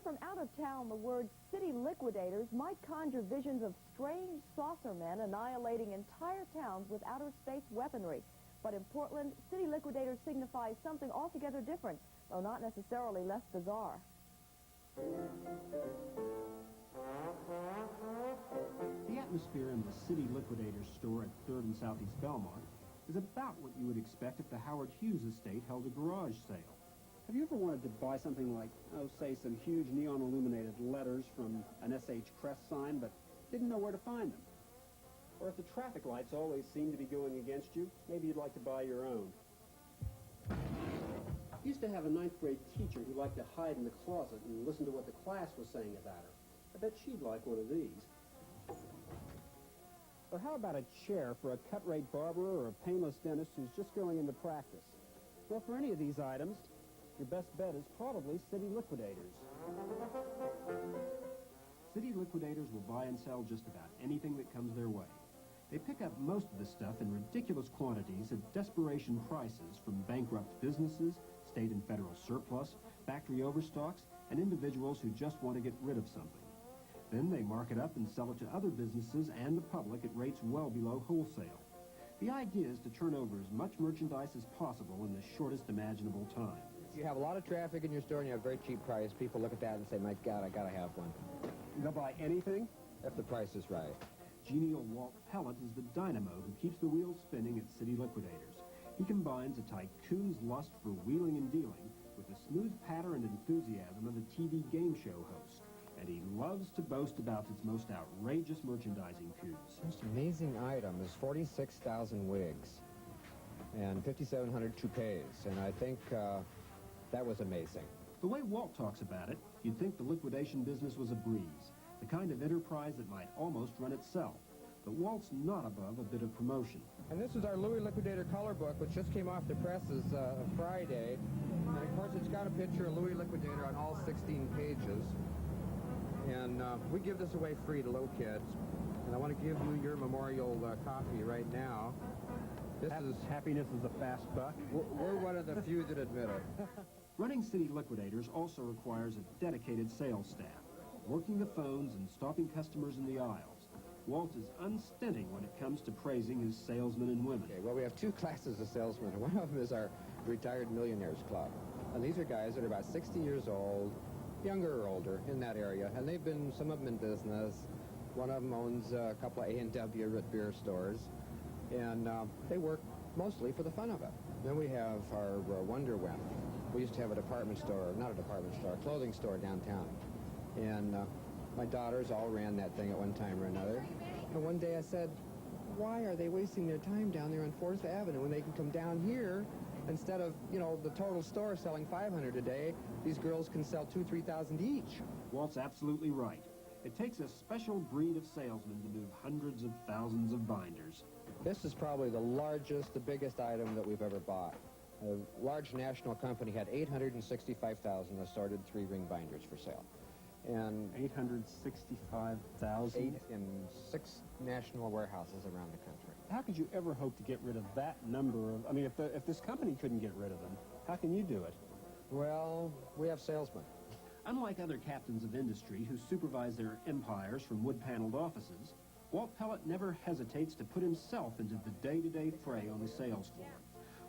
from out of town, the word city liquidators might conjure visions of strange saucer men annihilating entire towns with outer space weaponry. But in Portland, city liquidators signifies something altogether different, though not necessarily less bizarre. The atmosphere in the City Liquidators store at 3rd and Southeast Belmont is about what you would expect if the Howard Hughes estate held a garage sale. Have you ever wanted to buy something like, say, some huge neon-illuminated letters from an SH Crest sign, but didn't know where to find them? Or if the traffic lights always seem to be going against you, maybe you'd like to buy your own. I used to have a 9th grade teacher who liked to hide in the closet and listen to what the class was saying about her. I bet she'd like one of these. Or how about a chair for a cut-rate barber or a painless dentist who's just going into practice? Well, for any of these items, your best bet is probably City Liquidators. City Liquidators will buy and sell just about anything that comes their way. They pick up most of the stuff in ridiculous quantities at desperation prices from bankrupt businesses, state and federal surplus, factory overstocks, and individuals who just want to get rid of something. Then they mark it up and sell it to other businesses and the public at rates well below wholesale. The idea is to turn over as much merchandise as possible in the shortest imaginable time. You have a lot of traffic in your store and you have a very cheap price. People look at that and say, my God, I gotta have one. They'll buy anything? If the price is right. Genial Walt Pellet is the dynamo who keeps the wheels spinning at City Liquidators. He combines a tycoon's lust for wheeling and dealing with the smooth patter and enthusiasm of a TV game show host. And he loves to boast about his most outrageous merchandising coups. Most amazing item is 46,000 wigs and 5,700 toupees, and I think that was amazing. The way Walt talks about it, you'd think the liquidation business was a breeze, the kind of enterprise that might almost run itself. But Walt's not above a bit of promotion. And this is our Louis Liquidator color book, which just came off the presses Friday. And of course, it's got a picture of Louis Liquidator on all 16 pages. And we give this away free to little kids. And I want to give you your memorial copy right now. Happiness is a fast buck. We're one of the few that admit it. Running City Liquidators also requires a dedicated sales staff, working the phones and stopping customers in the aisles. Walt is unstinting when it comes to praising his salesmen and women. Okay, well, we have two classes of salesmen. One of them is our Retired Millionaires Club. And these are guys that are about 60 years old, younger or older, in that area. And they've been, some of them in business. One of them owns a couple of A&W root beer stores. And they work mostly for the fun of it. Then we have our Wonder Women. We used to have a department store, not a department store, a clothing store downtown. And my daughters all ran that thing at one time or another. And one day I said, why are they wasting their time down there on 4th Avenue when they can come down here? Instead of, you know, the total store selling 500 a day, these girls can sell 2,000 to 3,000 each. Walt's absolutely right. It takes a special breed of salesmen to move hundreds of thousands of binders. This is probably the largest, the biggest item that we've ever bought. A large national company had 865,000 assorted 3-ring binders for sale. And 865,000? 8 in 6 national warehouses around the country. How could you ever hope to get rid of that number of... I mean, if this company couldn't get rid of them, how can you do it? Well, we have salesmen. Unlike other captains of industry who supervise their empires from wood-paneled offices, Walt Pellet never hesitates to put himself into the day-to-day fray on the sales floor.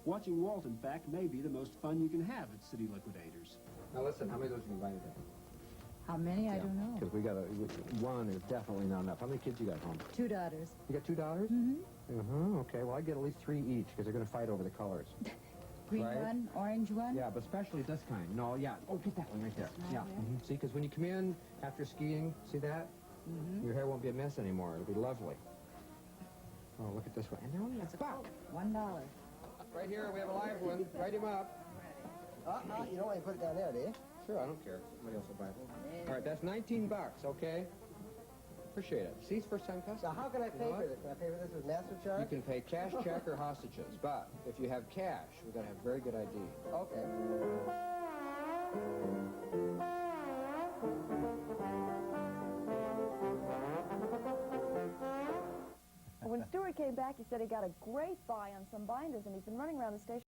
Watching Walt, in fact, may be the most fun you can have at City Liquidators. Now listen, how many of those can you buy today? How many? I don't know. Because one is definitely not enough. How many kids you got home? 2 daughters. You got 2 daughters? Mm-hmm. Okay, well, I'd get at least 3 each because they're going to fight over the colors. Green right? one, orange one? Yeah, but especially this kind. No, yeah. Oh, get that one right there. Yeah. See, because when you come in after skiing, see that? Your hair won't be a mess anymore. It'll be lovely. Oh, look at this one. And they're only a buck. $1. Right here, we have a live one. Write him up. You don't want to put it down there, do you? Sure, I don't care. Somebody else will buy it. All right, that's 19 bucks, okay? Appreciate it. See, it's first time customer. So how can I pay for this? Can I pay for this with MasterCard? You can pay cash, check, or hostages. But if you have cash, we've got to have very good ID. Okay. When Stuart came back, he said he got a great buy on some binders, and he's been running around the station